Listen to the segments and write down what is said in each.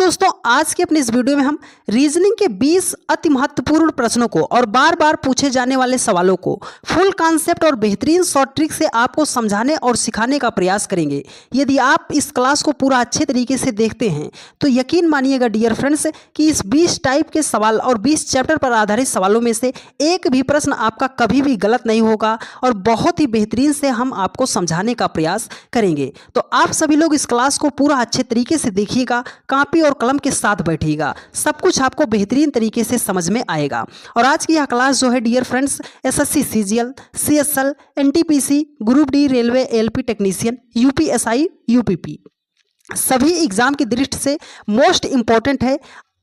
दोस्तों आज के अपने इस वीडियो में हम रीजनिंग के 20 अति महत्वपूर्ण प्रश्नों को और बार बार पूछे जाने वाले सवालों को फुल कॉन्सेप्ट और बेहतरीन शॉर्ट ट्रिक से आपको समझाने और सिखाने का प्रयास करेंगे। यदि आप इस क्लास को पूरा अच्छे तरीके से देखते हैं तो यकीन मानिएगा डियर फ्रेंड्स कि इस 20 टाइप के सवाल और 20 चैप्टर पर आधारित सवालों में से एक भी प्रश्न आपका कभी भी गलत नहीं होगा और बहुत ही बेहतरीन से हम आपको समझाने का प्रयास करेंगे। तो आप सभी लोग इस क्लास को पूरा अच्छे तरीके से देखिएगा, कॉपी और कलम के साथ बैठिएगा, सब कुछ आपको बेहतरीन तरीके से समझ में आएगा। और आज की यह क्लास जो है dear friends SSC CGL, CSL, NTPC, group D, railway, LP technician, UPSI, UPP सभी एग्जाम की दृष्टि से मोस्ट इंपॉर्टेंट है।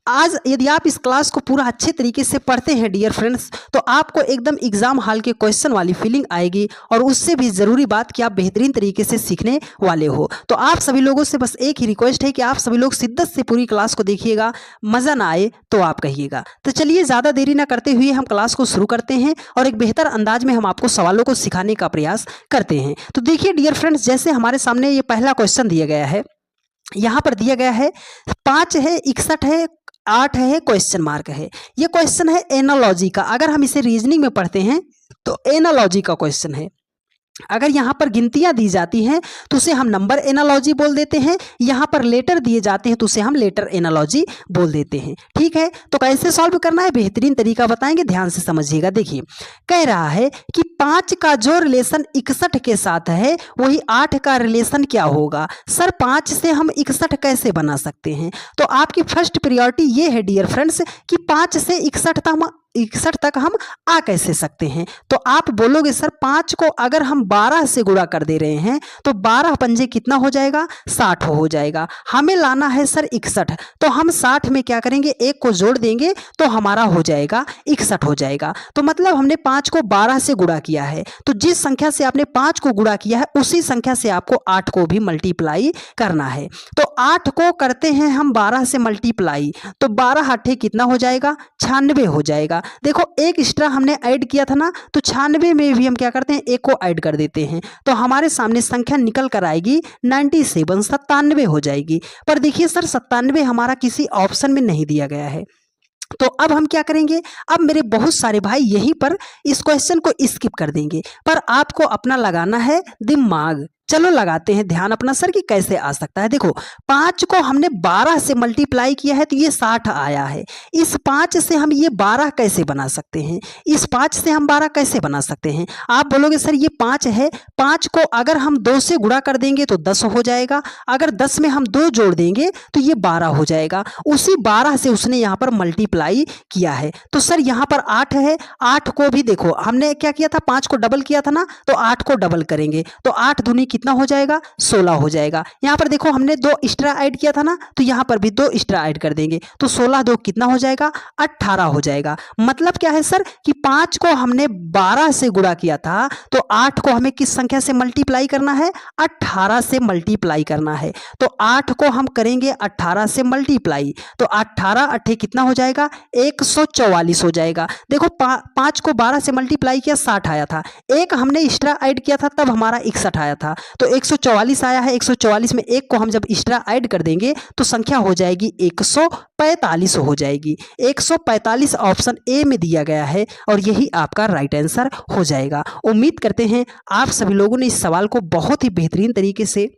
आज यदि आप इस क्लास को पूरा अच्छे तरीके से पढ़ते हैं डियर फ्रेंड्स तो आपको एकदम एग्जाम हॉल के क्वेश्चन वाली फीलिंग आएगी और उससे भी ज़रूरी बात कि आप बेहतरीन तरीके से सीखने वाले हो। तो आप सभी लोगों से बस एक ही रिक्वेस्ट है कि आप सभी लोग शिद्दत से पूरी क्लास को देखिएगा, मज़ा ना आए तो आप कहिएगा। तो चलिए ज़्यादा देरी ना करते हुए हम क्लास को शुरू करते हैं और एक बेहतर अंदाज में हम आपको सवालों को सिखाने का प्रयास करते हैं। तो देखिए डियर फ्रेंड्स, जैसे हमारे सामने ये पहला क्वेश्चन दिया गया है, यहाँ पर दिया गया है 5 है, 61 है, 8 है, क्वेश्चन मार्क है। ये क्वेश्चन है एनालॉजी का। अगर हम इसे रीजनिंग में पढ़ते हैं तो एनालॉजी का क्वेश्चन है। अगर यहाँ पर गिनतियां दी जाती हैं तो उसे हम नंबर एनालॉजी बोल देते हैं, यहाँ पर लेटर दिए जाते हैं तो उसे हम लेटर एनालॉजी बोल देते हैं। ठीक है, तो कैसे सॉल्व करना है बेहतरीन तरीका बताएंगे, ध्यान से समझिएगा। देखिए कह रहा है कि 5 का जो रिलेशन 61 के साथ है वही 8 का रिलेशन क्या होगा। सर 5 से हम 61 कैसे बना सकते हैं? तो आपकी फर्स्ट प्रायोरिटी ये है डियर फ्रेंड्स कि 5 से 61 तक हम आ कैसे सकते हैं। तो आप बोलोगे सर 5 को अगर हम 12 से गुणा कर दे रहे हैं तो 12 पंजे कितना हो जाएगा, 60 हो जाएगा। हमें लाना है सर 61, तो हम 60 में क्या करेंगे, एक को जोड़ देंगे तो हमारा हो जाएगा 61 हो जाएगा। तो मतलब हमने 5 को 12 से गुणा किया है, तो जिस संख्या से आपने 5 को गुणा किया है उसी संख्या से आपको 8 को भी मल्टीप्लाई करना है। तो 8 को करते हैं हम 12 से मल्टीप्लाई, तो 12 8 कितना हो जाएगा, 96 हो जाएगा। देखो एक एक्स्ट्रा हमने ऐड किया था ना, तो 96 में भी हम क्या करते हैं, एक को ऐड कर देते हैं, तो हमारे सामने संख्या निकल कर आएगी 97, 97 हो जाएगी। पर देखिए सर 97 हमारा किसी ऑप्शन में नहीं दिया गया है। तो अब हम क्या करेंगे, अब मेरे बहुत सारे भाई यहीं पर इस क्वेश्चन को स्किप कर देंगे, पर आपको अपना लगाना है दिमाग। चलो लगाते हैं ध्यान अपना सर कि कैसे आ सकता है। देखो 5 को हमने 12 से मल्टीप्लाई किया है तो ये 60 आया है। इस 5 से हम ये 12 कैसे बना सकते हैं, इस 5 से हम 12 कैसे बना सकते हैं? आप बोलोगे सर ये 5 है, 5 को अगर हम 2 से गुणा कर देंगे तो 10 हो जाएगा, अगर 10 में हम 2 जोड़ देंगे तो ये 12 हो जाएगा। उसी 12 से उसने यहाँ पर मल्टीप्लाई किया है। तो सर यहाँ पर 8 है, 8 को भी देखो हमने क्या किया था, 5 को डबल किया था ना, तो 8 को डबल करेंगे तो 8 दूनी कितना हो जाएगा, 16 हो जाएगा। यहाँ पर देखो हमने 2 एक्स्ट्रा ऐड किया था ना, तो यहाँ पर भी 2 एक्स्ट्रा ऐड कर देंगे तो 16 2 कितना हो जाएगा, 18 हो जाएगा। मतलब क्या है सर कि 5 को हमने 12 से गुणा किया था तो 8 को हमें किस संख्या से मल्टीप्लाई करना है, 18 से मल्टीप्लाई करना है। तो 8 को हम करेंगे 18 से मल्टीप्लाई, तो 18 8 कितना हो जाएगा, 144 हो जाएगा। देखो 5 को 12 से मल्टीप्लाई किया 60 आया था, एक हमने एक्स्ट्रा ऐड किया था तब हमारा 61 आया था, तो 144 आया है। 144 में एक को हम जब एक्स्ट्रा ऐड कर देंगे तो संख्या हो जाएगी 145 हो जाएगी। 145 ऑप्शन ए में दिया गया है और यही आपका राइट आंसर हो जाएगा। उम्मीद करते हैं आप सभी लोगों ने इस सवाल को बहुत ही बेहतरीन तरीके से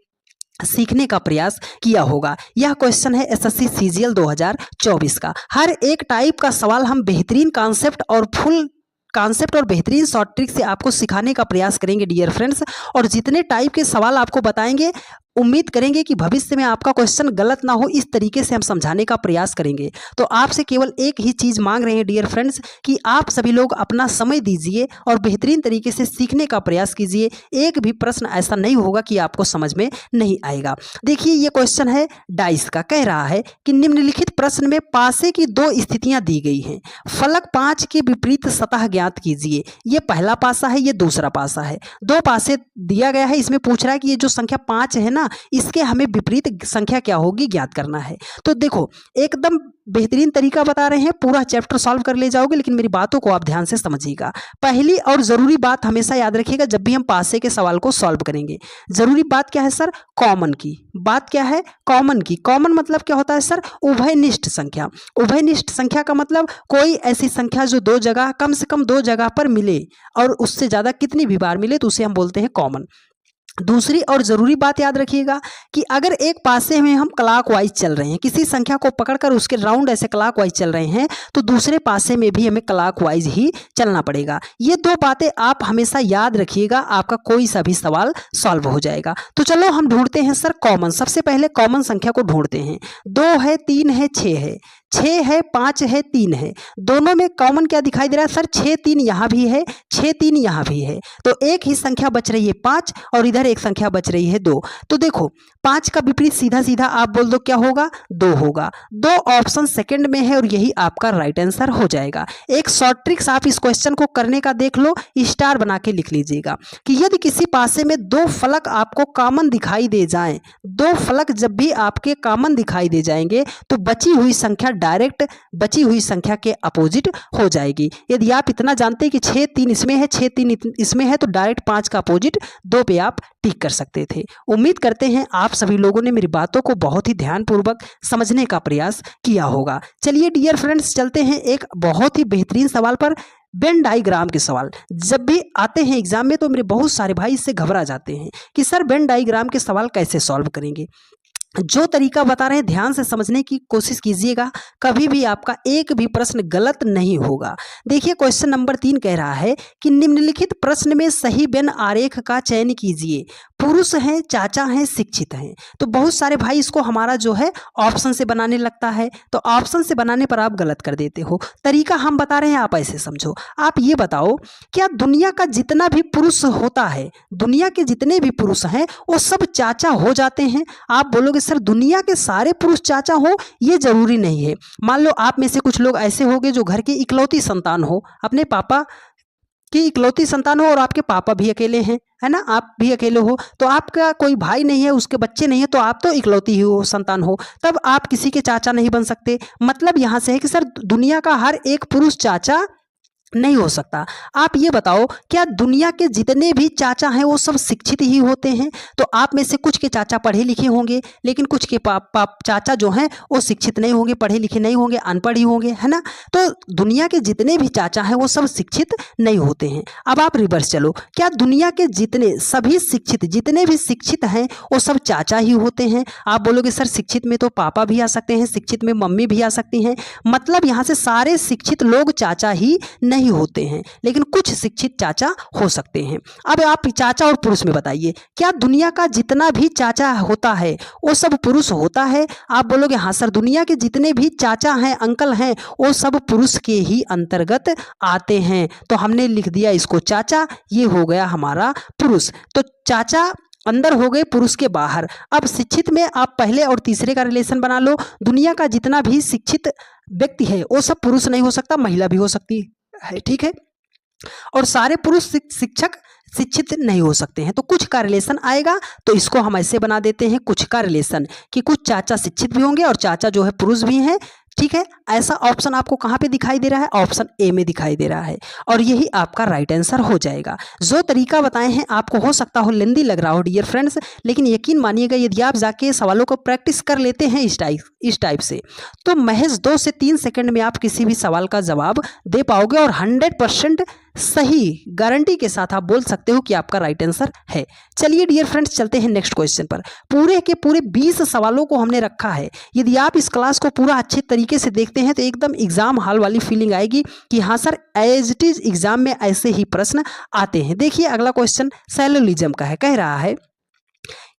सीखने का प्रयास किया होगा। यह क्वेश्चन है एसएससी सीजीएल 2024 का। हर एक टाइप का सवाल हम बेहतरीन कॉन्सेप्ट और फुल कॉन्सेप्ट और बेहतरीन शॉर्ट ट्रिक से आपको सिखाने का प्रयास करेंगे डियर फ्रेंड्स। और जितने टाइप के सवाल आपको बताएंगे उम्मीद करेंगे कि भविष्य में आपका क्वेश्चन गलत ना हो, इस तरीके से हम समझाने का प्रयास करेंगे। तो आपसे केवल एक ही चीज़ मांग रहे हैं डियर फ्रेंड्स कि आप सभी लोग अपना समय दीजिए और बेहतरीन तरीके से सीखने का प्रयास कीजिए। एक भी प्रश्न ऐसा नहीं होगा कि आपको समझ में नहीं आएगा। देखिए ये क्वेश्चन है डाइस का। कह रहा है कि निम्नलिखित प्रश्न में पासे की 2 स्थितियाँ दी गई हैं, फलक 5 के विपरीत सतह ज्ञात कीजिए। ये पहला पासा है, ये दूसरा पासा है, 2 पासे दिया गया है। इसमें पूछ रहा है कि ये जो संख्या 5 है ना, ना, इसके हमें विपरीत संख्या क्या होगी ज्ञात करना है। तो देखो एकदम बेहतरीन तरीका बता रहे हैं, पूरा चैप्टर सॉल्व कर ले जाओगे, लेकिन मेरी बातों को आप ध्यान से समझिएगा। पहली और ज़रूरी बात हमेशा याद रखिएगा जब भी हम पासे के सवाल को सॉल्व करेंगे। ज़रूरी बात क्या है सर? कॉमन की बात क्या है? कॉमन की। कॉमन मतलब क्या होता है सर? उभयनिष्ठ संख्या। उभयनिष्ठ संख्या का मतलब कोई ऐसी संख्या जो दो जगह, कम से कम दो जगह पर मिले और उससे ज़्यादा कितनी भी बार मिले तो उसे हम बोलते हैं कॉमन। दूसरी और ज़रूरी बात याद रखिएगा कि अगर एक पासे में हम क्लॉकवाइज चल रहे हैं, किसी संख्या को पकड़कर उसके राउंड ऐसे क्लॉकवाइज चल रहे हैं, तो दूसरे पासे में भी हमें क्लॉकवाइज ही चलना पड़ेगा। ये दो बातें आप हमेशा याद रखिएगा, आपका कोई सा भी सवाल सॉल्व हो जाएगा। तो चलो हम ढूंढते हैं सर कॉमन। सबसे पहले कॉमन संख्या को ढूंढते हैं। 2 है, 3 है, 6 है, 6 है, 5 है, 3 है। दोनों में कॉमन क्या दिखाई दे रहा है सर? 6 3 यहाँ भी है, 6 3 यहाँ भी है, तो एक ही संख्या बच रही है 5 और इधर एक संख्या बच रही है 2। तो देखो 5 का विपरीत सीधा सीधा आप बोल दो क्या होगा? 2 होगा। 2 ऑप्शन सेकंड में है और यही आपका राइट आंसर हो जाएगा। एक शॉर्ट ट्रिक्स आप इस क्वेश्चन को करने का देख लो, स्टार बना के लिख लीजिएगा कि यदि किसी पासे में 2 फलक आपको कॉमन दिखाई दे जाएं, 2 फलक जब भी आपके कॉमन दिखाई दे जाएंगे तो बची हुई संख्या डायरेक्ट बची हुई संख्या के अपोजिट हो जाएगी। यदि आप इतना जानते हैं कि 6 3 इसमें है, 6 3 इसमें है, तो डायरेक्ट 5 का अपोजिट 2 पे आप टिक कर सकते थे। उम्मीद करते हैं आप सभी लोगों ने मेरी बातों को बहुत ही ध्यानपूर्वक समझने का प्रयास किया होगा। चलिए डियर फ्रेंड्स, चलते हैं एक बहुत ही बेहतरीन सवाल पर। वेन डायग्राम के सवाल जब भी आते हैं एग्जाम में तो मेरे बहुत सारे भाई इससे घबरा जाते हैं कि सर वेन डायग्राम के सवाल कैसे सॉल्व करेंगे। जो तरीका बता रहे हैं ध्यान से समझने की कोशिश कीजिएगा, कभी भी आपका एक भी प्रश्न गलत नहीं होगा। देखिए क्वेश्चन नंबर 3 कह रहा है कि निम्नलिखित प्रश्न में सही वेन आरेख का चयन कीजिए। पुरुष हैं, चाचा हैं, शिक्षित हैं। तो बहुत सारे भाई इसको हमारा जो है ऑप्शन से बनाने लगता है, तो ऑप्शन से बनाने पर आप गलत कर देते हो। तरीका हम बता रहे हैं, आप ऐसे समझो। आप ये बताओ क्या दुनिया का जितना भी पुरुष होता है, दुनिया के जितने भी पुरुष हैं वो सब चाचा हो जाते हैं? आप बोलोगे सर दुनिया के सारे पुरुष चाचा हो, ये जरूरी नहीं है। मान लो आप में से कुछ लोग ऐसे होंगे जो घर की इकलौती संतान हो, अपने पापा की इकलौती संतान हो और आपके पापा भी अकेले हैं, है ना, आप भी अकेले हो, तो आपका कोई भाई नहीं है, उसके बच्चे नहीं है, तो आप तो इकलौती ही हो संतान हो, तब आप किसी के चाचा नहीं बन सकते। मतलब यहाँ से है कि सर दुनिया का हर एक पुरुष चाचा नहीं हो सकता। आप ये बताओ क्या दुनिया के जितने भी चाचा हैं वो सब शिक्षित ही होते हैं? तो आप में से कुछ के चाचा पढ़े लिखे होंगे, लेकिन कुछ के चाचा जो हैं वो शिक्षित नहीं होंगे, पढ़े लिखे नहीं होंगे, अनपढ़ ही होंगे, है ना। तो दुनिया के जितने भी चाचा हैं वो सब शिक्षित नहीं होते हैं। अब आप रिवर्स चलो, क्या दुनिया के जितने सभी शिक्षित जितने भी शिक्षित हैं वो सब चाचा ही होते हैं? आप बोलोगे सर शिक्षित में तो पापा भी आ सकते हैं, शिक्षित में मम्मी भी आ सकती हैं। मतलब यहाँ से सारे शिक्षित लोग चाचा ही नहीं होते हैं, लेकिन कुछ शिक्षित चाचा हो सकते हैं। अब आप चाचा और पुरुष में बताइए क्या दुनिया का जितना भी चाचा होता है वो सब पुरुष होता है? आप बोलोगे हाँ सर दुनिया के जितने भी चाचा हैं, अंकल हैं, वो सब पुरुष के ही अंतर्गत आते हैं। तो हमने लिख दिया इसको चाचा, ये हो गया हमारा पुरुष। तो चाचा अंदर हो गए, पुरुष के बाहर। अब शिक्षित में आप पहले और तीसरे का रिलेशन बना लो। दुनिया का जितना भी शिक्षित व्यक्ति है वो सब पुरुष नहीं हो सकता, महिला भी हो सकती है, ठीक है। और सारे पुरुष शिक्षक शिक्षित नहीं हो सकते हैं, तो कुछ का रिलेशन आएगा। तो इसको हम ऐसे बना देते हैं कुछ का रिलेशन कि कुछ चाचा शिक्षित भी होंगे और चाचा जो है पुरुष भी हैं, ठीक है। ऐसा ऑप्शन आपको कहाँ पे दिखाई दे रहा है? ऑप्शन ए में दिखाई दे रहा है और यही आपका राइट आंसर हो जाएगा। जो तरीका बताए हैं आपको हो सकता हो लेंदी लग रहा हो डियर फ्रेंड्स, लेकिन यकीन मानिएगा यदि आप जाके सवालों को प्रैक्टिस कर लेते हैं इस टाइप से, तो महज 2 से 3 सेकंड में आप किसी भी सवाल का जवाब दे पाओगे और 100% सही गारंटी के साथ आप बोल सकते हो कि आपका राइट आंसर है। चलिए डियर फ्रेंड्स चलते हैं नेक्स्ट क्वेश्चन पर। पूरे के पूरे 20 सवालों को हमने रखा है। यदि आप इस क्लास को पूरा अच्छे तरीके से देखते हैं तो एकदम एग्जाम हॉल वाली फीलिंग आएगी कि हाँ sir as it is exam में ऐसे ही प्रश्न आते हैं। देखिए अगला क्वेश्चन सैलोलिज्म का है। कह रहा है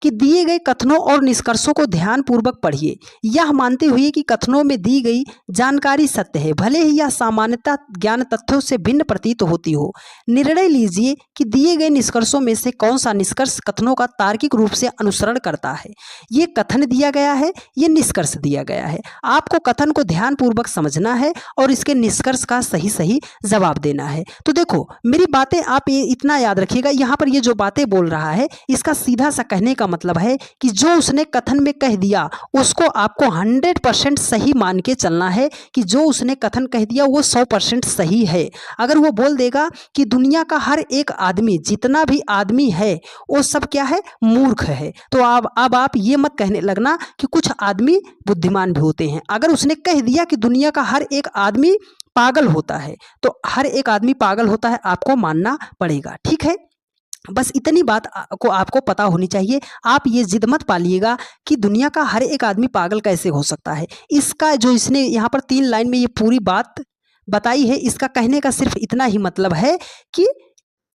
कि दिए गए कथनों और निष्कर्षों को ध्यानपूर्वक पढ़िए। यह मानते हुए कि कथनों में दी गई जानकारी सत्य है, भले ही यह सामान्यतः ज्ञान तथ्यों से भिन्न प्रतीत होती हो, निर्णय लीजिए कि दिए गए निष्कर्षों में से कौन सा निष्कर्ष कथनों का तार्किक रूप से अनुसरण करता है। ये कथन दिया गया है, ये निष्कर्ष दिया गया है। आपको कथन को ध्यानपूर्वक समझना है और इसके निष्कर्ष का सही सही जवाब देना है। तो देखो मेरी बातें आप इतना याद रखिएगा, यहाँ पर ये जो बातें बोल रहा है इसका सीधा सा कहने का मतलब है कि जो उसने कथन में कह दिया उसको आपको 100% सही मान के चलना है कि जो उसने कथन कह दिया वो 100% सही है। अगर वो बोल देगा कि दुनिया का हर एक आदमी, जितना भी आदमी है वो सब क्या है, मूर्ख है, तो अब आप ये मत कहने लगना कि कुछ आदमी बुद्धिमान भी होते हैं। अगर उसने कह दिया कि दुनिया का हर एक आदमी पागल होता है तो हर एक आदमी पागल होता है, आपको मानना पड़ेगा। ठीक है, बस इतनी बात को आपको पता होनी चाहिए। आप ये जिद मत पालिएगा कि दुनिया का हर एक आदमी पागल कैसे हो सकता है। इसका जो इसने यहाँ पर 3 लाइन में ये पूरी बात बताई है, इसका कहने का सिर्फ इतना ही मतलब है कि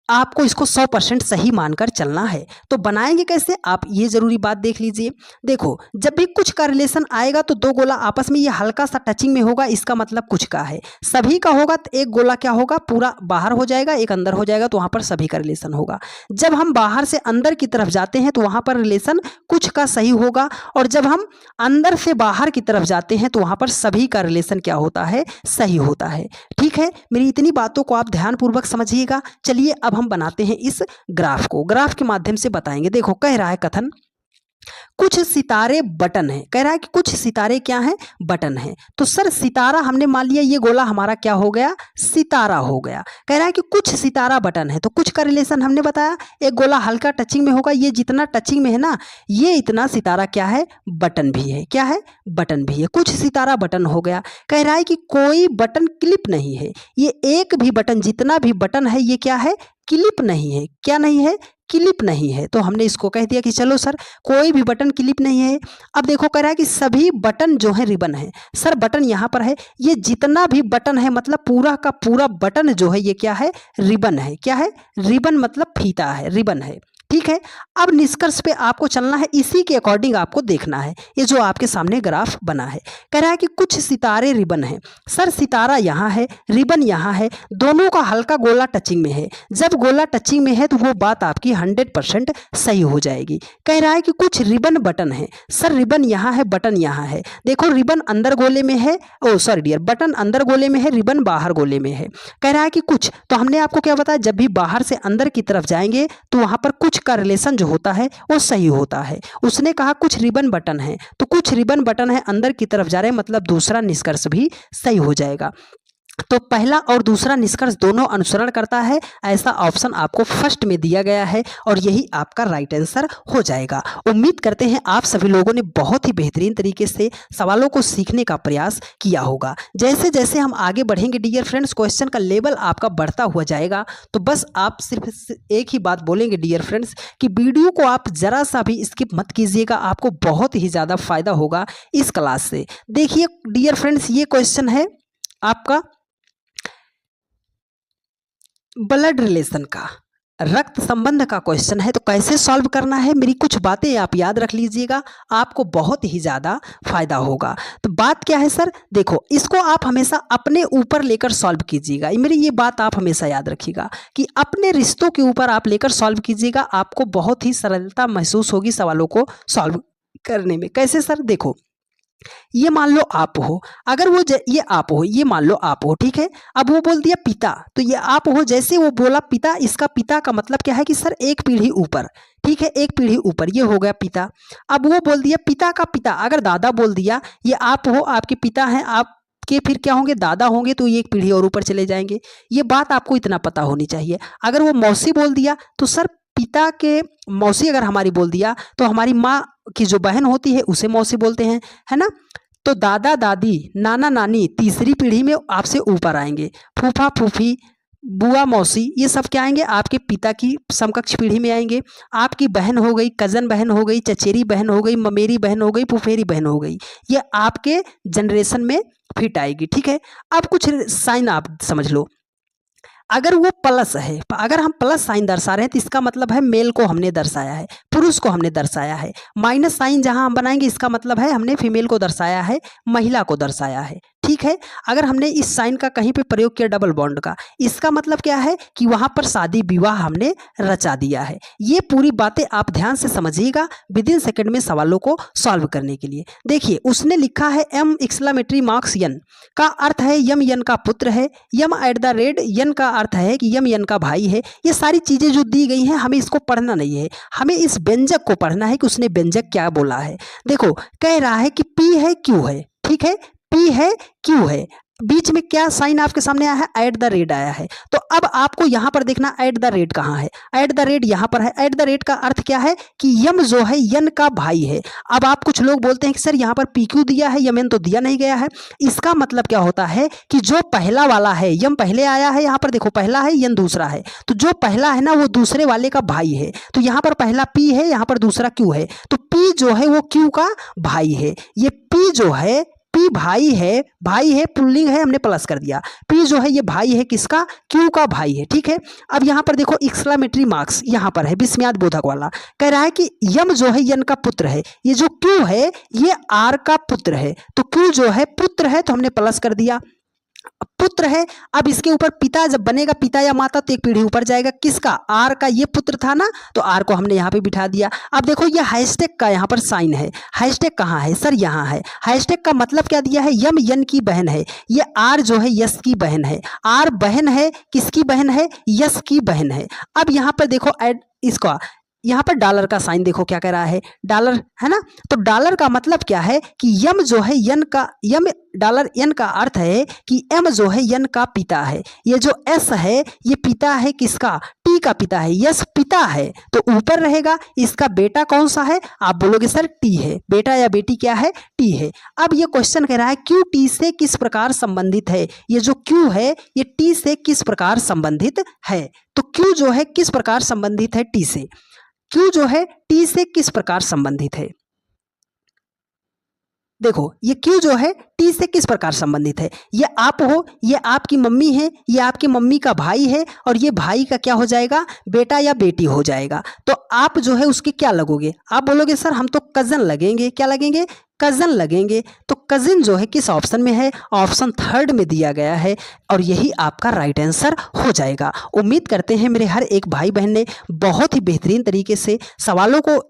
आपको इसको 100% सही मानकर चलना है। तो बनाएंगे कैसे, आप ये जरूरी बात देख लीजिए। देखो, जब भी कुछ का रिलेशन आएगा तो दो गोला आपस में ये हल्का सा टचिंग में होगा, इसका मतलब कुछ का है। सभी का होगा तो एक गोला क्या होगा, पूरा बाहर हो जाएगा, एक अंदर हो जाएगा, तो वहां पर सभी का रिलेशन होगा। जब हम बाहर से अंदर की तरफ जाते हैं तो वहां पर रिलेशन कुछ का सही होगा, और जब हम अंदर से बाहर की तरफ जाते हैं तो वहां पर सभी का रिलेशन क्या होता है, सही होता है। ठीक है, मेरी इतनी बातों को आप ध्यानपूर्वक समझिएगा। चलिए अब हम बनाते हैं इस ग्राफ को, ग्राफ के माध्यम से बताएंगे। देखो, कह रहा है कथन, कुछ सितारे बटन है। कह रहा है कि कुछ सितारे क्या हैं, बटन है। तो सर सितारा हमने मान लिया ये गोला हमारा क्या हो गया, सितारा हो गया। कह रहा है कि कुछ सितारा बटन है, तो कुछ का रिलेशन हमने बताया, एक गोला हल्का टचिंग में होगा, ये जितना टचिंग में है ना, ये इतना सितारा क्या है, बटन भी है। क्या है, बटन भी है। कुछ सितारा बटन हो गया। कह रहा है कि कोई बटन क्लिप नहीं है, ये एक भी बटन, जितना भी बटन है ये क्या है, क्लिप नहीं है। क्या नहीं है, क्लिप नहीं है। तो हमने इसको कह दिया कि चलो सर कोई भी बटन क्लिप नहीं है। अब देखो, कह रहा है कि सभी बटन जो है रिबन है। सर बटन यहाँ पर है, ये जितना भी बटन है मतलब पूरा का पूरा बटन जो है ये क्या है, रिबन है। क्या है, रिबन मतलब फीता है, रिबन है। ठीक है, अब निष्कर्ष पे आपको चलना है, इसी के अकॉर्डिंग आपको देखना है। ये जो आपके सामने ग्राफ बना है, कह रहा है कि कुछ सितारे रिबन है। सर सितारा यहाँ है, रिबन यहाँ है, दोनों का हल्का गोला टचिंग में है। जब गोला टचिंग में है तो वो बात आपकी 100% सही हो जाएगी। कह रहा है कि कुछ रिबन बटन है। सर रिबन यहाँ है, बटन यहाँ है। देखो रिबन अंदर गोले में है, ओ सॉरी डियर, बटन अंदर गोले में है, रिबन बाहर गोले में है। कह रहा है कि कुछ, तो हमने आपको क्या बताया, जब भी बाहर से अंदर की तरफ जाएंगे तो वहां पर कुछ का रिलेशन जो होता है वो सही होता है। उसने कहा कुछ रिबन बटन है, तो कुछ रिबन बटन है अंदर की तरफ जा रहे हैं, मतलब दूसरा निष्कर्ष भी सही हो जाएगा। तो पहला और दूसरा निष्कर्ष दोनों अनुसरण करता है, ऐसा ऑप्शन आपको फर्स्ट में दिया गया है और यही आपका राइट आंसर हो जाएगा। उम्मीद करते हैं आप सभी लोगों ने बहुत ही बेहतरीन तरीके से सवालों को सीखने का प्रयास किया होगा। जैसे जैसे हम आगे बढ़ेंगे डियर फ्रेंड्स, क्वेश्चन का लेवल आपका बढ़ता हुआ जाएगा। तो बस आप सिर्फ एक ही बात बोलेंगे डियर फ्रेंड्स कि वीडियो को आप जरा सा भी स्किप मत कीजिएगा, आपको बहुत ही ज़्यादा फायदा होगा इस क्लास से। देखिए डियर फ्रेंड्स, ये क्वेश्चन है आपका ब्लड रिलेशन का, रक्त संबंध का क्वेश्चन है। तो कैसे सॉल्व करना है, मेरी कुछ बातें आप याद रख लीजिएगा, आपको बहुत ही ज़्यादा फायदा होगा। तो बात क्या है सर, देखो इसको आप हमेशा अपने ऊपर लेकर सॉल्व कीजिएगा। मेरी ये बात आप हमेशा याद रखिएगा कि अपने रिश्तों के ऊपर आप लेकर सॉल्व कीजिएगा, आपको बहुत ही सरलता महसूस होगी सवालों को सॉल्व करने में। कैसे सर, देखो ये मान लो आप हो, अगर वो ये आप हो, ये मान लो आप हो, ठीक है। अब वो बोल दिया पिता, तो ये आप हो। जैसे वो बोला पिता, इसका पिता का मतलब क्या है कि सर एक पीढ़ी ऊपर, ठीक है, एक पीढ़ी ऊपर, ये हो गया पिता। अब वो बोल दिया पिता का पिता, अगर दादा बोल दिया, ये आप हो, आपके पिता हैं, आप के फिर क्या होंगे, दादा होंगे, तो ये एक पीढ़ी और ऊपर चले जाएंगे। ये बात आपको इतना पता होनी चाहिए। अगर वो मौसी बोल दिया तो सर पिता के मौसी अगर हमारी बोल दिया तो हमारी माँ की जो बहन होती है उसे मौसी बोलते हैं, है ना। तो दादा दादी, नाना नानी तीसरी पीढ़ी में आपसे ऊपर आएंगे। फूफा फूफी, बुआ मौसी, ये सब क्या आएंगे, आपके पिता की समकक्ष पीढ़ी में आएंगे। आपकी बहन हो गई, कज़न बहन हो गई, चचेरी बहन हो गई, ममेरी बहन हो गई, फुफेरी बहन हो गई, ये आपके जनरेशन में फिट आएगी। ठीक है, अब कुछ साइन आप समझ लो। अगर वो प्लस है, अगर हम प्लस साइन दर्शा रहे हैं तो इसका मतलब है मेल को हमने दर्शाया है, पुरुष को हमने दर्शाया है। माइनस साइन जहां हम बनाएंगे इसका मतलब है हमने फीमेल को दर्शाया है, महिला को दर्शाया है। ठीक है। अगर हमने इस साइन का कहीं पे प्रयोग किया डबल बॉन्ड का, इसका मतलब क्या है कि वहां पर शादी विवाह हमने रचा दिया है। ये पूरी बातें आप ध्यान से समझिएगा विद इन सेकेंड में सवालों को सॉल्व करने के लिए। देखिए उसने लिखा है एम एक्सक्लेमेटरी मार्क्स यन का अर्थ है यम यन का पुत्र है, यम एट द रेट यन का अर्थ है कि यम यन का भाई है। ये सारी चीजें जो दी गई हैं हमें इसको पढ़ना नहीं है, हमें इस व्यंजक को पढ़ना है कि उसने व्यंजक क्या बोला है। देखो कह रहा है कि पी है क्यू है, ठीक है, पी है क्यू है, बीच में क्या साइन आपके सामने आया है, एट द रेट आया है। तो अब आपको यहां पर देखना एट द रेट कहां है, एट द रेट यहां पर है। एट द रेट का अर्थ क्या है कि यम जो है यन का भाई है। अब आप कुछ लोग बोलते हैं कि सर यहां पर पी क्यू दिया है, यम एन तो दिया नहीं गया है। इसका मतलब क्या होता है कि जो पहला वाला है, यम पहले आया है, यहां पर देखो पहला है यन दूसरा है, तो जो पहला है ना वो दूसरे वाले का भाई है। तो यहां पर पहला पी है, यहां पर दूसरा क्यू है, तो पी जो है वो क्यू का भाई है। ये पी जो है, पी भाई है पुल्लिंग है, हमने प्लस कर दिया। पी जो है ये भाई है किसका, क्यू का भाई है, ठीक है। अब यहां पर देखो एक्सक्लेमेटरी मार्क्स यहां पर है विस्मयाद बोधक वाला, कह रहा है कि यम जो है यन का पुत्र है, ये जो क्यू है ये आर का पुत्र है। तो क्यू जो है पुत्र है तो हमने प्लस कर दिया, पुत्र है। अब इसके ऊपर पिता जब बनेगा, पिता या माता, तो एक पीढ़ी ऊपर जाएगा, किसका, आर का, ये पुत्र था ना, तो आर को हमने यहाँ पे बिठा दिया। अब देखो ये हैशटैग का यहाँ पर साइन है, हैशटैग कहाँ है सर, यहाँ है। हैशटैग का मतलब क्या दिया है, यम यन की बहन है, ये आर जो है यस की बहन है। आर बहन है, किसकी बहन है, यस की बहन है। अब यहाँ पर देखो ऐड इसका, यहाँ पर डॉलर का साइन देखो क्या कह रहा है, डॉलर है ना। तो डॉलर का मतलब क्या है कि यम जो है यन का, यम डॉलर एन का अर्थ है कि एम जो है यन का पिता है। ये जो एस है ये पिता है किसका, टी का पिता है। यस पिता है तो ऊपर रहेगा, इसका बेटा कौन सा है, आप बोलोगे सर टी है, बेटा या बेटी क्या है, टी है। अब ये क्वेश्चन कह रहा है क्यू टी से किस प्रकार संबंधित है। ये जो क्यू है ये टी से किस प्रकार संबंधित है। तो क्यू जो है किस प्रकार संबंधित है टी से, क्यू जो है टी से किस प्रकार संबंधित है। देखो ये क्यू जो है टी से किस प्रकार संबंधित है, ये आप हो, ये आपकी मम्मी है, ये आपकी मम्मी का भाई है, और ये भाई का क्या हो जाएगा, बेटा या बेटी हो जाएगा। तो आप जो है उसके क्या लगोगे, आप बोलोगे सर हम तो कजन लगेंगे, क्या लगेंगे, कजन लगेंगे। तो कजिन जो है किस ऑप्शन में है, ऑप्शन थर्ड में दिया गया है, और यही आपका राइट आंसर हो जाएगा। उम्मीद करते हैं मेरे हर एक भाई बहन ने बहुत ही बेहतरीन तरीके से सवालों को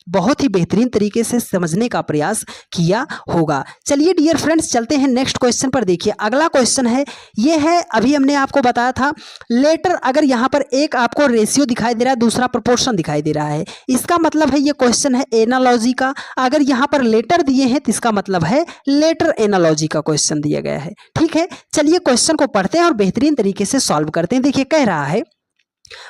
बहुत ही बेहतरीन तरीके से समझने का प्रयास किया होगा। चलिए डियर फ्रेंड्स चलते हैं नेक्स्ट क्वेश्चन पर। देखिए अगला क्वेश्चन है, ये है अभी हमने आपको बताया था लेटर, अगर यहाँ पर एक आपको रेशियो दिखाई दे रहा है, दूसरा प्रोपोर्शन दिखाई दे रहा है, इसका मतलब है ये क्वेश्चन है एनालॉजी का। अगर यहाँ पर लेटर दिए हैं तो इसका मतलब है लेटर एनालॉजी का क्वेश्चन दिया गया है, ठीक है। चलिए क्वेश्चन को पढ़ते हैं और बेहतरीन तरीके से सॉल्व करते हैं। देखिए कह रहा है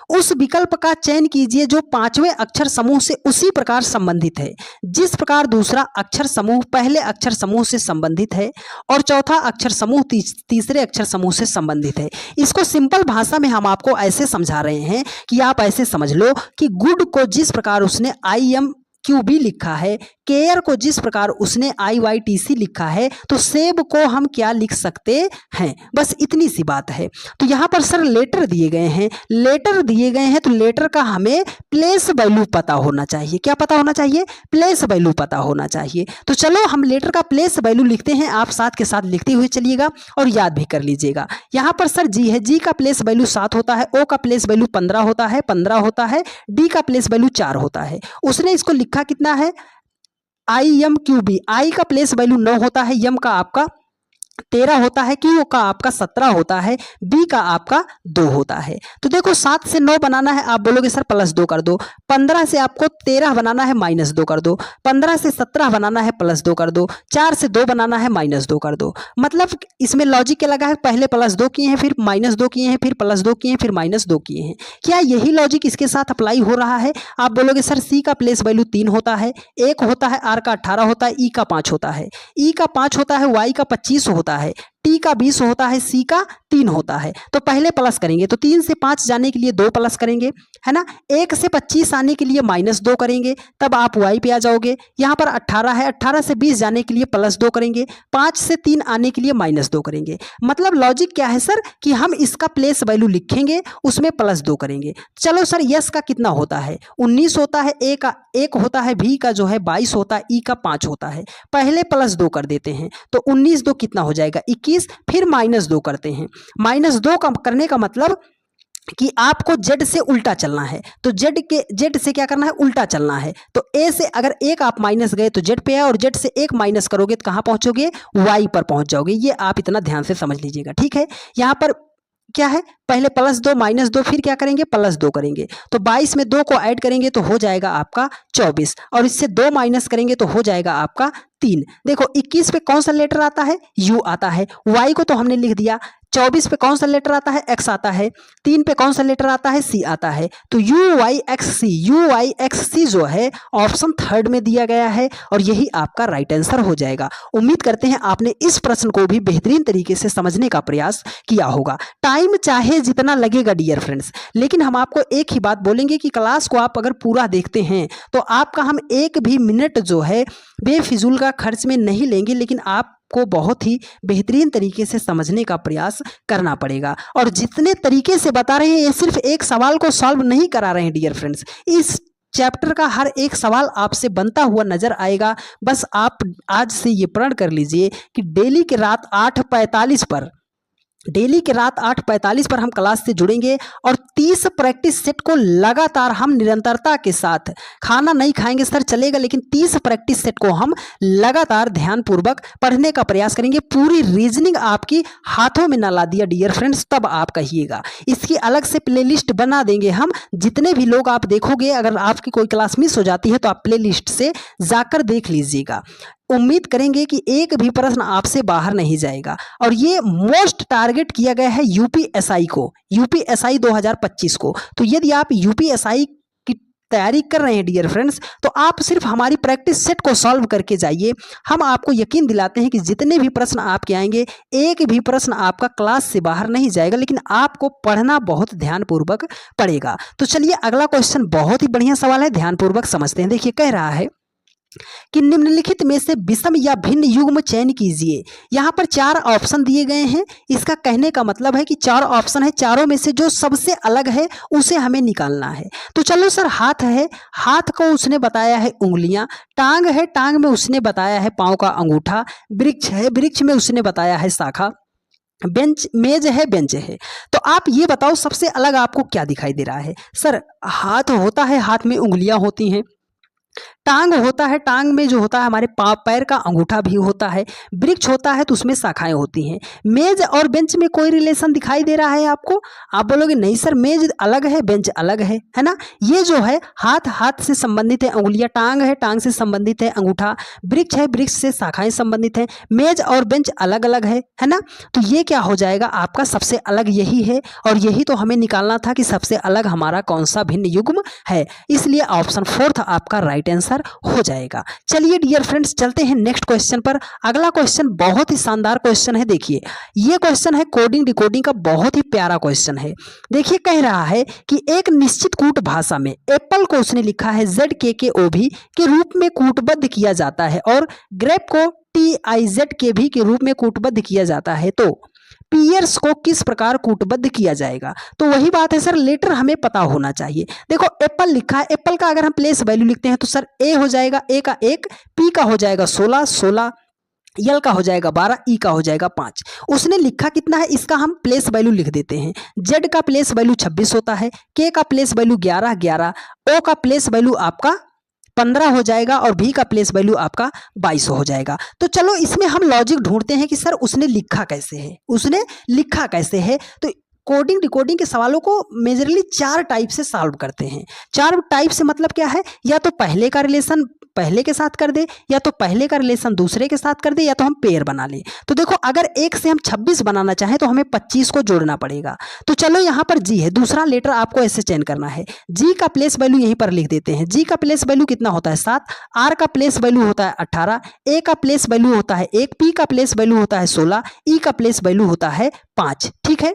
उस विकल्प का चयन कीजिए जो पांचवें अक्षर समूह से उसी प्रकार संबंधित है जिस प्रकार दूसरा अक्षर समूह पहले अक्षर समूह से संबंधित है और चौथा अक्षर समूह तीसरे अक्षर समूह से संबंधित है। इसको सिंपल भाषा में हम आपको ऐसे समझा रहे हैं कि आप ऐसे समझ लो कि गुड को जिस प्रकार उसने IMQB लिखा है, केयर को जिस प्रकार उसने IYTC लिखा है, तो सेब को हम क्या लिख सकते हैं, बस इतनी सी बात है। तो यहाँ पर सर लेटर दिए गए हैं, लेटर दिए गए हैं तो लेटर का हमें प्लेस वैल्यू पता होना चाहिए। क्या पता होना चाहिए, प्लेस वैल्यू पता होना चाहिए। तो चलो हम लेटर का प्लेस वैल्यू लिखते हैं, आप साथ के साथ लिखते हुए चलिएगा और याद भी कर लीजिएगा। यहाँ पर सर जी है, जी का प्लेस वैल्यू 7 होता है, ओ का प्लेस वैल्यू 15 होता है, 15 होता है, डी का प्लेस वैल्यू 4 होता है। उसने इसको लिखा कितना है, IMQB, आई का प्लेस वैल्यू 9 होता है, यम का आपका 13 होता है, क्यू का आपका 17 होता है, बी का आपका 2 होता है। तो देखो 7 से 9 बनाना है, आप बोलोगे सर +2 कर दो, 15 से आपको 13 बनाना है -2 कर दो, 15 से 17 बनाना है +2 कर दो, 4 से 2 बनाना है -2 कर दो। मतलब इसमें लॉजिक क्या लगा है, पहले +2 किए हैं, फिर -2 किए हैं, फिर +2 किए हैं, फिर -2 किए हैं। क्या यही लॉजिक इसके साथ अप्लाई हो रहा है। आप बोलोगे सर सी का प्लेस वैल्यू 3 होता है, 1 होता है, आर का 18 होता है, ई का 5 होता है, ई का 5 होता है, वाई का 25 होता है, टी का 20 होता है, सी का 3 होता है। तो पहले प्लस करेंगे, तो 3 से 5 जाने के लिए 2 प्लस करेंगे, है ना। 1 से 25 आने के लिए -2 करेंगे, तब आप वाई पे आ जाओगे। यहाँ पर 18 है, 18 से 20 जाने के लिए +2 करेंगे, 5 से 3 आने के लिए -2 करेंगे। मतलब लॉजिक क्या है सर कि हम इसका प्लेस वैल्यू लिखेंगे, उसमें +2 करेंगे। चलो सर यस का कितना होता है, 19 होता है, ए का 1 होता है, भी का जो है 22 होता है, ई का 5 होता है। पहले +2 कर देते हैं, तो 19 2 कितना हो जाएगा 21, फिर -2 करते हैं। -2 करने का मतलब कि आपको जेड से उल्टा चलना है, तो जेड से क्या करना है, उल्टा चलना है। तो ए से अगर 1 आप माइनस गए तो जेड पे है, और जेड से 1 माइनस करोगे तो कहाँ पहुंचोगे, वाई पर पहुंच जाओगे। ये आप इतना ध्यान से समझ लीजिएगा, ठीक है। यहाँ पर क्या है, पहले +2 -2, फिर क्या करेंगे, +2 करेंगे। तो 22 में 2 को ऐड करेंगे तो हो जाएगा आपका 24, और इससे 2 माइनस करेंगे तो हो जाएगा आपका 3। देखो 21 पे कौन सा लेटर आता है, यू आता है। वाई को तो हमने लिख दिया। 24 पे कौन सा लेटर आता है, एक्स आता है। 3 पे कौन सा लेटर आता है, सी आता है। तो यू वाई एक्स सी जो है ऑप्शन 3 में दिया गया है, और यही आपका राइट आंसर हो जाएगा। उम्मीद करते हैं आपने इस प्रश्न को भी बेहतरीन तरीके से समझने का प्रयास किया होगा। टाइम चाहे जितना लगेगा डियर फ्रेंड्स, लेकिन हम आपको एक ही बात बोलेंगे कि क्लास को आप अगर पूरा देखते हैं तो आपका हम एक भी मिनट जो है बेफिजूल का खर्च में नहीं लेंगे, लेकिन आपको बहुत ही बेहतरीन तरीके से समझने का प्रयास करना पड़ेगा। और जितने तरीके से बता रहे हैं, ये सिर्फ एक सवाल को सॉल्व नहीं करा रहे हैं डियर फ्रेंड्स, इस चैप्टर का हर एक सवाल आपसे बनता हुआ नजर आएगा। बस आप आज से ये प्रण कर लीजिए कि डेली के रात 8:45 पर हम क्लास से जुड़ेंगे, और 30 प्रैक्टिस सेट को लगातार हम निरंतरता के साथ, खाना नहीं खाएंगे सर चलेगा, लेकिन 30 प्रैक्टिस सेट को हम लगातार ध्यानपूर्वक पढ़ने का प्रयास करेंगे। पूरी रीजनिंग आपकी हाथों में ना ला दिया डियर फ्रेंड्स, तब आप कहिएगा। इसकी अलग से प्लेलिस्ट बना देंगे हम। जितने भी लोग आप देखोगे, अगर आपकी कोई क्लास मिस हो जाती है तो आप प्लेलिस्ट से जाकर देख लीजिएगा। उम्मीद करेंगे कि एक भी प्रश्न आपसे बाहर नहीं जाएगा। और ये मोस्ट टारगेट किया गया है यूपीएसआई को, यूपीएसआई 2025 को। तो यदि आप यूपीएसआई की तैयारी कर रहे हैं डियर फ्रेंड्स, तो आप सिर्फ हमारी प्रैक्टिस सेट को सॉल्व करके जाइए। हम आपको यकीन दिलाते हैं कि जितने भी प्रश्न आपके आएंगे, एक भी प्रश्न आपका क्लास से बाहर नहीं जाएगा, लेकिन आपको पढ़ना बहुत ध्यानपूर्वक पड़ेगा। तो चलिए अगला क्वेश्चन बहुत ही बढ़िया सवाल है, ध्यानपूर्वक समझते हैं। देखिए कह रहा है कि निम्नलिखित में से विषम या भिन्न युग्म चयन कीजिए। यहाँ पर 4 ऑप्शन दिए गए हैं। इसका कहने का मतलब है कि 4 ऑप्शन है, चारों में से जो सबसे अलग है उसे हमें निकालना है। तो चलो सर, हाथ है, हाथ को उसने बताया है उंगलियां। टांग है, टांग में उसने बताया है पांव का अंगूठा। वृक्ष है, वृक्ष में उसने बताया है शाखा। बेंच, मेज है, बेंच है। तो आप ये बताओ सबसे अलग आपको क्या दिखाई दे रहा है। सर हाथ होता है, हाथ में उंगलियां होती हैं। टांग होता है, टांग में जो होता है हमारे पैर का अंगूठा भी होता है। वृक्ष होता है तो उसमें शाखाएं होती हैं। मेज और बेंच में कोई रिलेशन दिखाई दे रहा है आपको? आप बोलोगे नहीं सर, मेज अलग है, बेंच अलग है ना। ये जो है हाथ, हाथ से संबंधित है उंगलियां, टांग है, टांग से संबंधित है अंगूठा, वृक्ष है, वृक्ष से शाखाएं संबंधित है, मेज और बेंच अलग अलग है ना। तो ये क्या हो जाएगा आपका सबसे अलग यही है, और यही तो हमें निकालना था कि सबसे अलग हमारा कौन सा भिन्न युग्म है। इसलिए ऑप्शन 4 आपका राइट आंसर हो जाएगा। चलिए डियर फ्रेंड्स चलते हैं नेक्स्ट क्वेश्चन पर। अगला क्वेश्चन बहुत ही शानदार क्वेश्चन है। देखिए ये क्वेश्चन है कोडिंग डिकोडिंग का, बहुत ही प्यारा क्वेश्चन है। देखिए कह रहा है कि एक निश्चित कूट भाषा में एप्पल को उसने लिखा है ZKKOV के रूप में कूटबद्ध किया जाता है, और ग्रेप को TIZKV के रूप में कूटबद्ध किया जाता है। तो पियर्स को किस प्रकार कूटबद्ध किया जाएगा? तो वही बात है सर, लेटर हमें पता होना चाहिए। देखो एप्पल लिखा है, एप्पल का अगर हम प्लेस वैल्यू लिखते हैं तो सर ए हो जाएगा, ए का 1, पी का हो जाएगा 16, यल का हो जाएगा 12, ई का हो जाएगा 5। उसने लिखा कितना है इसका हम प्लेस वैल्यू लिख देते हैं। जेड का प्लेस वैल्यू 26 होता है, के का प्लेस वैल्यू 11, ओ का प्लेस वैल्यू आपका 15 हो जाएगा, और भी का प्लेस वैल्यू आपका 22 हो जाएगा। तो चलो इसमें हम लॉजिक ढूंढते हैं कि सर उसने लिखा कैसे है, उसने लिखा कैसे है। तो कोडिंग डिकोडिंग के सवालों को मेजरली 4 टाइप से सॉल्व करते हैं। 4 टाइप से मतलब क्या है, या तो पहले का रिलेशन पहले के साथ कर दे, या तो पहले का रिलेशन दूसरे के साथ कर दे, या तो हम पेयर बना ले। तो देखो अगर 1 से हम 26 बनाना चाहें तो हमें 25 को जोड़ना पड़ेगा। तो चलो यहाँ पर जी है, दूसरा लेटर आपको ऐसे चेंज करना है। जी का प्लेस वैल्यू यहीं पर लिख देते हैं। जी का प्लेस वैल्यू कितना होता है 7, आर का प्लेस वैल्यू होता है 18, ए का प्लेस वैल्यू होता है 1, पी का प्लेस वैल्यू होता है 16, ई का प्लेस वैल्यू होता है 5। ठीक है,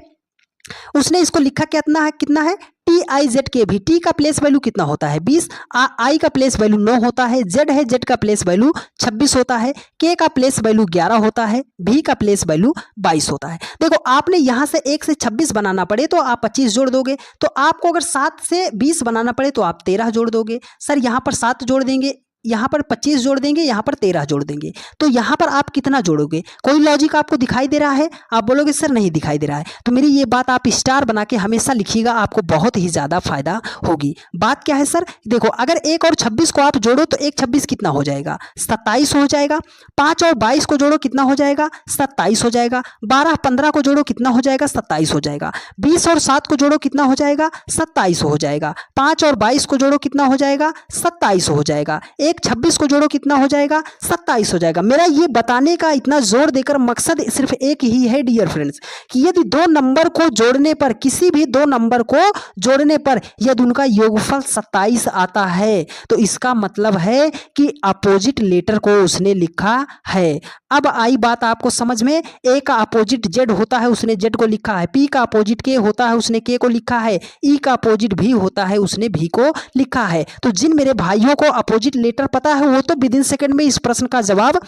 उसने इसको लिखा कितना है टी आई जेड के भी। टी का प्लेस वैल्यू कितना होता है 20, आई का प्लेस वैल्यू 9 होता है, जेड है जेड का प्लेस वैल्यू 26 होता है, के का प्लेस वैल्यू 11 होता है, भी का प्लेस वैल्यू 22 होता है। देखो आपने यहां से 1 से 26 बनाना पड़े तो आप 25 जोड़ दोगे, तो आपको अगर 7 से 20 बनाना पड़े तो आप 13 जोड़ दोगे। सर यहां पर 7 जोड़ देंगे, यहाँ पर 25 जोड़ देंगे, यहाँ पर 13 जोड़ देंगे, तो यहाँ पर आप कितना जोड़ोगे? कोई लॉजिक आपको दिखाई दे रहा है? आप बोलोगे सर नहीं दिखाई दे रहा है, तो मेरी ये बात आप स्टार बना के हमेशा लिखिएगा, आपको बहुत ही ज़्यादा फायदा होगी। बात क्या है सर, देखो अगर 1 और 26 को आप जोड़ो तो 1 26 कितना हो जाएगा 27 हो जाएगा, 5 और 22 को जोड़ो कितना हो जाएगा 27 हो जाएगा, 12 15 को जोड़ो कितना हो जाएगा 27 हो जाएगा, 20 और 7 को जोड़ो कितना हो जाएगा 27 हो जाएगा, 5 और 22 को जोड़ो कितना हो जाएगा 27 हो जाएगा, 1 26 को जोड़ो कितना हो जाएगा 27 हो जाएगा। मेरा ये बताने का इतना जोर देकर मकसद सिर्फ एक ही है डियर फ्रेंड्स, कि यदि 2 नंबर को जोड़ने पर, किसी भी 2 नंबर को जोड़ने पर यदि उनका योगफल 27 आता है तो इसका मतलब है कि अपोजिट लेटर को उसने लिखा है। अब आई बात आपको समझ में, ए का अपोजिट जेड होता है, उसने जेड को लिखा है, पी का अपोजिट के होता है, उसने के को लिखा है, ई का अपोजिट भी होता है, उसने भी को लिखा है। तो जिन मेरे भाइयों को अपोजिट लेटर पता है वो तो विद इन सेकंड में इस प्रश्न का जवाब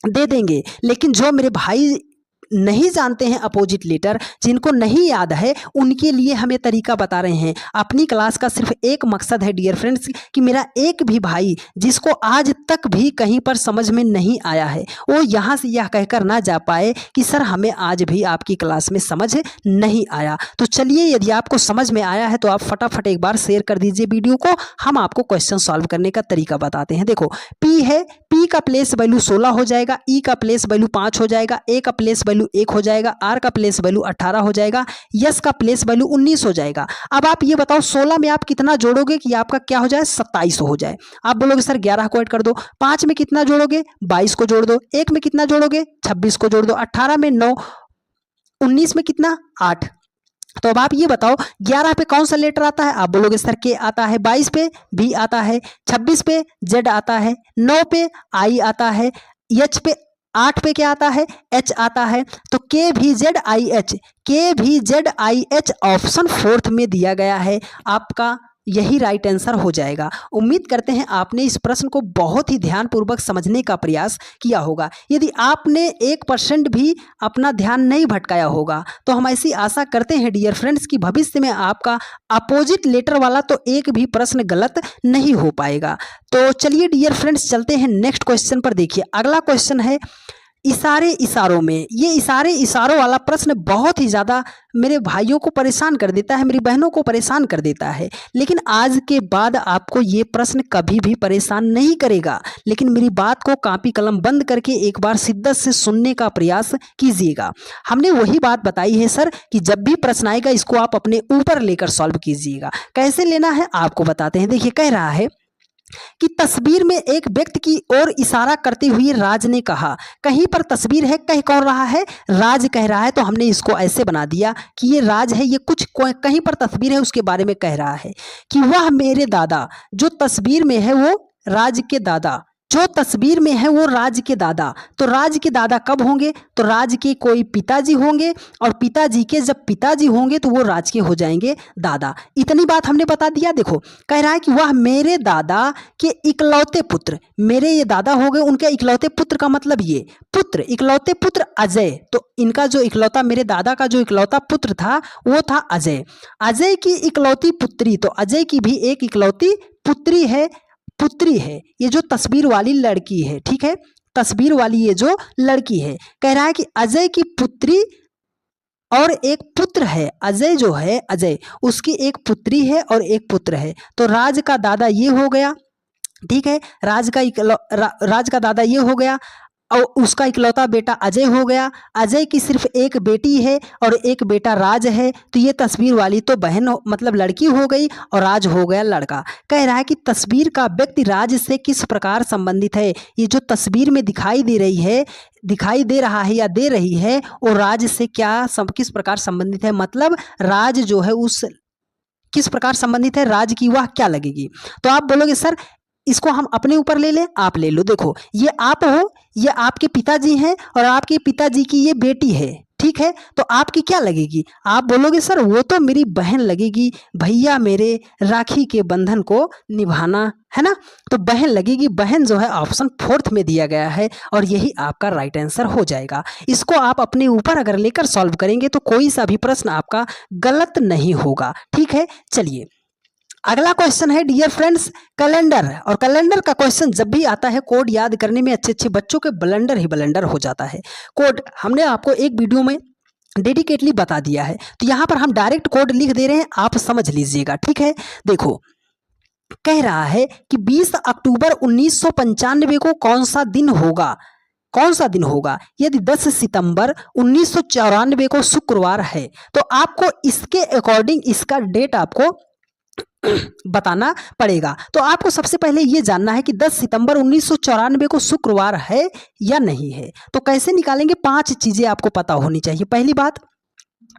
दे देंगे, लेकिन जो मेरे भाई नहीं जानते हैं अपोजिट लेटर, जिनको नहीं याद है, उनके लिए हम ये तरीका बता रहे हैं। अपनी क्लास का सिर्फ एक मकसद है डियर फ्रेंड्स, कि मेरा एक भी भाई जिसको आज तक भी कहीं पर समझ में नहीं आया है वो यहाँ से यह कहकर ना जा पाए कि सर हमें आज भी आपकी क्लास में समझ नहीं आया। तो चलिए, यदि आपको समझ में आया है तो आप फटाफट एक बार शेयर कर दीजिए वीडियो को, हम आपको क्वेश्चन सॉल्व करने का तरीका बताते हैं। देखो पी है, पी का प्लेस वैल्यू 16 हो जाएगा, ई का प्लेस वैल्यू 5 हो जाएगा, ए का प्लेस वैल्यू 1 हो जाएगा, आर का प्लेस वैल्यू 18 हो जाएगा, यस का प्लेस वैल्यू 19 हो जाएगा। अब आप ये बताओ 16 में आप कितना जोड़ोगे कि आपका क्या हो जाए 27 हो जाए? आप बोलोगे सर 11 को ऐड कर दो, 5 में कितना जोड़ोगे 22 को जोड़ दो, 1 में कितना जोड़ोगे 26 को जोड़ दो, 18 में 9, 19 में कितना 8। तो अब आप ये बताओ 11 पे कौन सा लेटर आता है? आप बोलोगे सर के आता है, 22 पे भी आता है, 26 पे जेड आता है, 9 पे आई आता है, एच पे 8 पे क्या आता है एच आता है। तो के भी जेड आई एच, के भी Z I H option 4th में दिया गया है, आपका यही राइट आंसर हो जाएगा। उम्मीद करते हैं आपने इस प्रश्न को बहुत ही ध्यानपूर्वक समझने का प्रयास किया होगा। यदि आपने 1% भी अपना ध्यान नहीं भटकाया होगा तो हम ऐसी आशा करते हैं डियर फ्रेंड्स कि भविष्य में आपका अपोजिट लेटर वाला तो एक भी प्रश्न गलत नहीं हो पाएगा। तो चलिए डियर फ्रेंड्स चलते हैं नेक्स्ट क्वेश्चन पर। देखिए अगला क्वेश्चन है इशारे इशारों में। ये इशारे इशारों वाला प्रश्न बहुत ही ज़्यादा मेरे भाइयों को परेशान कर देता है, मेरी बहनों को परेशान कर देता है, लेकिन आज के बाद आपको ये प्रश्न कभी भी परेशान नहीं करेगा। लेकिन मेरी बात को कॉपी कलम बंद करके एक बार शिद्दत से सुनने का प्रयास कीजिएगा। हमने वही बात बताई है सर कि जब भी प्रश्न आएगा इसको आप अपने ऊपर लेकर सॉल्व कीजिएगा। कैसे लेना है आपको बताते हैं। देखिए कह रहा है कि तस्वीर में एक व्यक्ति की ओर इशारा करते हुए राज ने कहा, कहीं पर तस्वीर है, कह कौन रहा है राज कह रहा है, तो हमने इसको ऐसे बना दिया कि ये राज है, ये कुछ कहीं पर तस्वीर है उसके बारे में कह रहा है कि वह मेरे दादा, जो तस्वीर में है वो राज के दादा, जो तस्वीर में है वो राज के दादा। तो राज के दादा कब होंगे? तो राज के कोई पिताजी होंगे, और पिताजी के जब पिताजी होंगे तो वो राज के हो जाएंगे दादा। इतनी बात हमने बता दिया। देखो कह रहा है कि वह मेरे दादा के इकलौते पुत्र, मेरे ये दादा हो गए, उनके इकलौते पुत्र का मतलब ये पुत्र, इकलौते पुत्र अजय। तो इनका जो इकलौता, मेरे दादा का जो इकलौता पुत्र था वो था अजय। अजय की इकलौती पुत्री, तो अजय की भी एक इकलौती पुत्री है, ये जो तस्वीर वाली लड़की है, ठीक है, तस्वीर वाली ये जो लड़की है। कह रहा है कि अजय की पुत्री और एक पुत्र है, अजय जो है अजय, उसकी एक पुत्री है और एक पुत्र है। तो राज का दादा ये हो गया, ठीक है, राज का दादा ये हो गया, और उसका इकलौता बेटा अजय हो गया। अजय की सिर्फ एक बेटी है और एक बेटा राज है। तो ये तस्वीर वाली तो बहन मतलब लड़की हो गई और राज हो गया लड़का। कह रहा है कि तस्वीर का व्यक्ति राज से किस प्रकार संबंधित है। ये जो तस्वीर में दिखाई दे रहा है या दे रही है वो राज से किस प्रकार संबंधित है, मतलब राज जो है उस किस प्रकार संबंधित है, राज की वह क्या लगेगी। तो आप बोलोगे सर इसको हम अपने ऊपर ले लें, आप ले लो। देखो ये आप हो, ये आपके पिताजी हैं और आपके पिताजी की ये बेटी है, ठीक है। तो आपकी क्या लगेगी, आप बोलोगे सर वो तो मेरी बहन लगेगी, भैया मेरे राखी के बंधन को निभाना, है ना। तो बहन लगेगी, बहन जो है ऑप्शन 4 में दिया गया है और यही आपका राइट आंसर हो जाएगा। इसको आप अपने ऊपर अगर लेकर सॉल्व करेंगे तो कोई सा भी प्रश्न आपका गलत नहीं होगा, ठीक है। चलिए अगला क्वेश्चन है डियर फ्रेंड्स कैलेंडर। और कैलेंडर का क्वेश्चन जब भी आता है कोड याद करने में अच्छे बच्चों के ब्लंडर ही ब्लंडर हो जाता है। कोड हमने आपको एक वीडियो में डेडिकेटली बता दिया है, तो यहाँ पर हम डायरेक्ट कोड लिख दे रहे हैं, आप समझ लीजिएगा, ठीक है। देखो कह रहा है कि 20 अक्टूबर 1995 को कौन सा दिन होगा, कौन सा दिन होगा। यदि 10 सितंबर 1994 को शुक्रवार है तो आपको इसके अकॉर्डिंग इसका डेट आपको बताना पड़ेगा। तो आपको सबसे पहले ये जानना है कि 10 सितंबर 1994 को शुक्रवार है या नहीं है। तो कैसे निकालेंगे, 5 चीजें आपको पता होनी चाहिए। पहली बात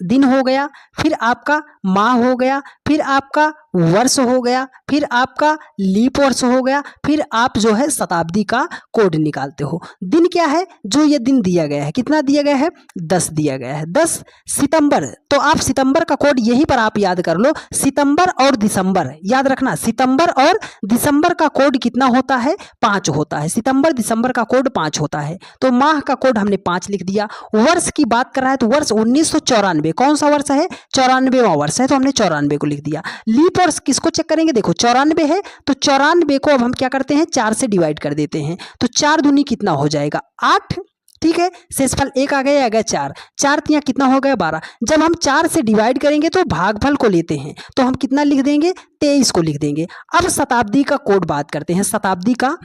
दिन हो गया, फिर आपका माह हो गया, फिर आपका वर्ष हो गया, फिर आपका लीप वर्ष हो गया, फिर आप जो है शताब्दी का कोड निकालते हो। दिन क्या है, जो ये दिन दिया गया है, कितना दिया गया है, 10 दिया गया है, 10 सितंबर। तो आप सितंबर का कोड यहीं पर आप याद कर लो, सितंबर और दिसंबर याद रखना। सितंबर और दिसंबर का कोड कितना होता है, 5 होता है। सितंबर दिसंबर का कोड 5 होता है। तो माह का कोड हमने 5 लिख दिया। वर्ष की बात कर रहा है तो वर्ष 1994, कौन सा वर्ष है, 94वां वर्ष है, तो हमने 94 को लिख दिया। लीप वर्ष किसको चेक करेंगे, देखो 94 है तो 94 को अब हम क्या करते हैं, 4 से डिवाइड कर देते हैं। तो 4 दूनी कितना हो जाएगा, 8, ठीक है। शेषफल 1 आ गया 4, 4 तिया कितना हो गया, 12। जब हम 4 से डिवाइड करेंगे तो भागफल को लेते हैं, तो हम कितना लिख देंगे, 23 को लिख देंगे। अब शताब्दी का कोड बात करते हैं, शताब्दी का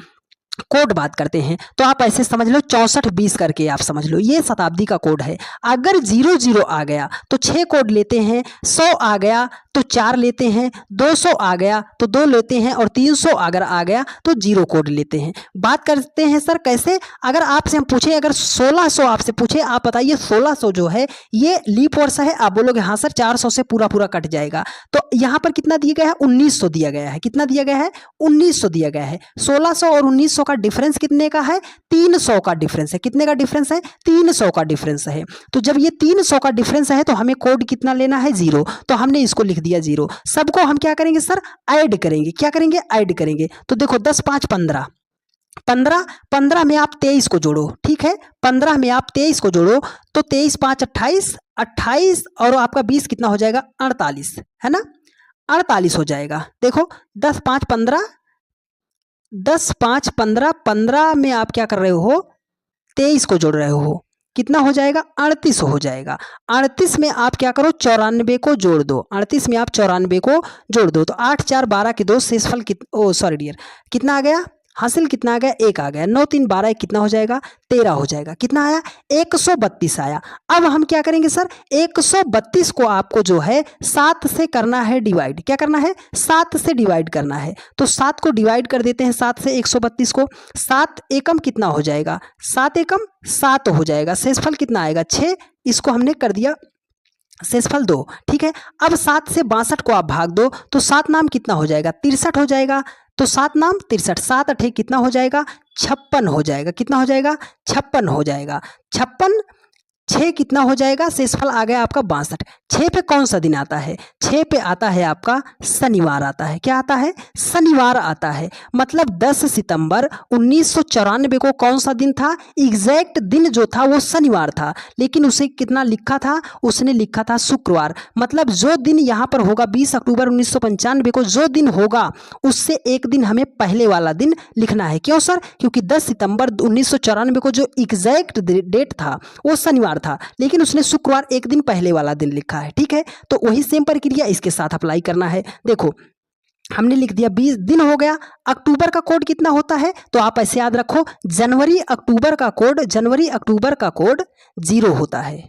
कोड बात करते हैं। तो आप ऐसे समझ लो 6420 करके आप समझ लो, ये शताब्दी का कोड है। अगर 00 आ गया तो 6 कोड लेते हैं, 100 आ गया तो 4 लेते हैं, 200 आ गया तो 2 लेते हैं और 300 अगर आ गया तो 0 कोड लेते हैं। बात करते हैं सर कैसे, अगर आपसे हम पूछे, अगर 1600 आपसे पूछे, आप बताइए 1600 जो है ये लीप वर्ष है, आप बोलोगे हाँ सर 400 से पूरा कट जाएगा। तो यहाँ पर कितना दिया गया है, 1900 दिया गया है। कितना दिया गया है, 1900 दिया गया है। 1600 और 1900 का डिफरेंस कितने का है, 300 का डिफरेंस है। कितने का डिफरेंस है, 300 का डिफरेंस है। तो जब ये 300 का डिफरेंस है तो हमें कोड कितना लेना है, 0। तो हमने इसको लिख दिया 0। सबको हम क्या करेंगे सर, ऐड करेंगे। क्या करेंगे, ऐड करेंगे। तो देखो 10 5 15, 15 में आप 23 को जोड़ो, ठीक है। 15 में आप 23 को जोड़ो तो 23 5 28, 28 और आपका 20 कितना हो जाएगा, 48, है ना, 48 हो जाएगा। देखो 10 5 15, 10 5 15, 15 में आप क्या कर रहे हो, 23 को जोड़ रहे हो, कितना हो जाएगा, 38 हो जाएगा। 38 में आप क्या करो, 94 को जोड़ दो। 38 में आप 94 को जोड़ दो तो 8 4 12 के 2, शेषफल कितना आ गया, हासिल कितना आ गया, 1 आ गया। 9 3 12 कितना हो जाएगा, 13 हो जाएगा। कितना आया, 132 आया। अब हम क्या करेंगे सर, 132 को आपको जो है 7 से करना है डिवाइड। क्या करना है, 7 से डिवाइड करना है। तो 7 को डिवाइड कर देते हैं 7 से 132 को। 7 एकम कितना हो जाएगा, 7 एकम 7 हो जाएगा। शेषफल कितना आएगा, 6। इसको हमने कर दिया शेषफल 2, ठीक है। अब 7 से 62 को आप भाग दो तो 7 नाम कितना हो जाएगा, 63 हो जाएगा। तो 7 नाम 63, 7 8 कितना हो जाएगा, 56 हो जाएगा। कितना हो जाएगा, 56 हो जाएगा। 56, 6 कितना हो जाएगा, शेषफल आ गया आपका 62। 6 पे कौन सा दिन आता है, 6 पे आता है आपका शनिवार आता है। क्या आता है, शनिवार आता है। मतलब 10 सितंबर 1994 को कौन सा दिन था, एग्जैक्ट दिन जो था वो शनिवार था, लेकिन उसे कितना लिखा था, उसने लिखा था शुक्रवार। मतलब जो दिन यहाँ पर होगा 20 अक्टूबर 1995 को जो दिन होगा उससे एक दिन हमें पहले वाला दिन लिखना है। क्यों सर, क्योंकि 10 सितंबर 1994 को जो एग्जैक्ट डेट था वो शनिवार था, लेकिन उसने शुक्रवार एक दिन पहले वाला दिन लिखा है, ठीक है। तो वही सेम प्रक्रिया इसके साथ अप्लाई करना है। देखो हमने लिख दिया 20 दिन हो गया। अक्टूबर का कोड कितना होता है, तो आप ऐसे याद रखो, जनवरी अक्टूबर का कोड 0 होता है।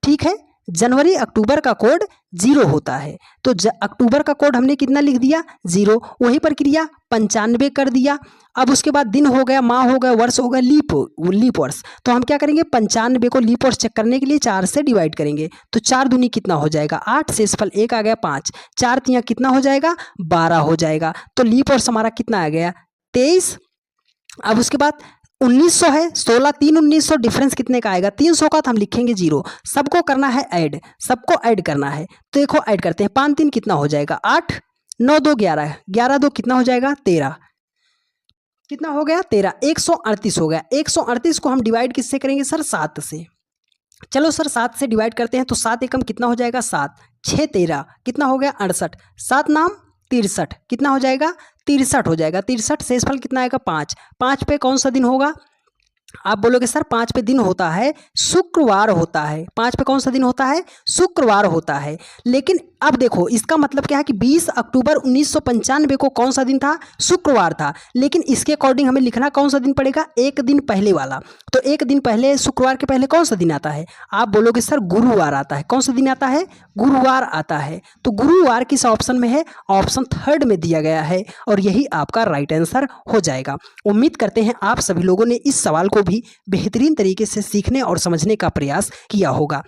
ठीक है, जनवरी अक्टूबर का कोड 0 होता है। तो अक्टूबर का कोड हमने कितना लिख दिया, 0। वही प्रक्रिया 95 कर दिया। अब उसके बाद दिन हो गया, माह हो गया, वर्ष हो गया, लीप वर्ष। तो हम क्या करेंगे, 95 को लीप वर्ष चेक करने के लिए 4 से डिवाइड करेंगे। तो 4 दूनी कितना हो जाएगा, 8, शेषफल 1 आ गया 5, 4 तियां कितना हो जाएगा, 12 हो जाएगा। तो लीप वर्ष हमारा कितना आ गया, 23। अब उसके बाद 1900 है, 16 3 1900, डिफरेंस कितने का आएगा, 300 का। तो हम लिखेंगे 0। सबको करना है ऐड, सबको ऐड करना है। तो देखो ऐड करते हैं, 5 3 कितना हो जाएगा, 8, 9 2 11, 11 2 कितना हो जाएगा, 13, कितना हो गया, 13, 138 हो गया। 138 को हम डिवाइड किससे करेंगे सर, 7 से। चलो सर 7 से डिवाइड करते हैं। तो 7 एकम कितना हो जाएगा, 7, 6 13 कितना हो गया, 68, 7 नाम 63 कितना हो जाएगा, 63 हो जाएगा। 63 शेषफल कितना आएगा, 5, 5 पे कौन सा दिन होगा, आप बोलोगे सर 5 पे दिन होता है, शुक्रवार होता है। 5 पे कौन सा दिन होता है, शुक्रवार होता है। लेकिन अब देखो इसका मतलब क्या है कि 20 अक्टूबर 1995 को कौन सा दिन था, शुक्रवार था। लेकिन इसके अकॉर्डिंग हमें लिखना कौन सा दिन पड़ेगा, एक दिन पहले वाला। तो एक दिन पहले, शुक्रवार के पहले कौन सा दिन आता है, आप बोलोगे सर गुरुवार आता है। कौन सा दिन आता है, गुरुवार आता है। तो गुरुवार किस ऑप्शन में है, ऑप्शन 3 में दिया गया है, और यही आपका राइट आंसर हो जाएगा। उम्मीद करते हैं आप सभी लोगों ने इस सवाल को भी बेहतरीन तरीके से सीखने और समझने का प्रयास किया होगा।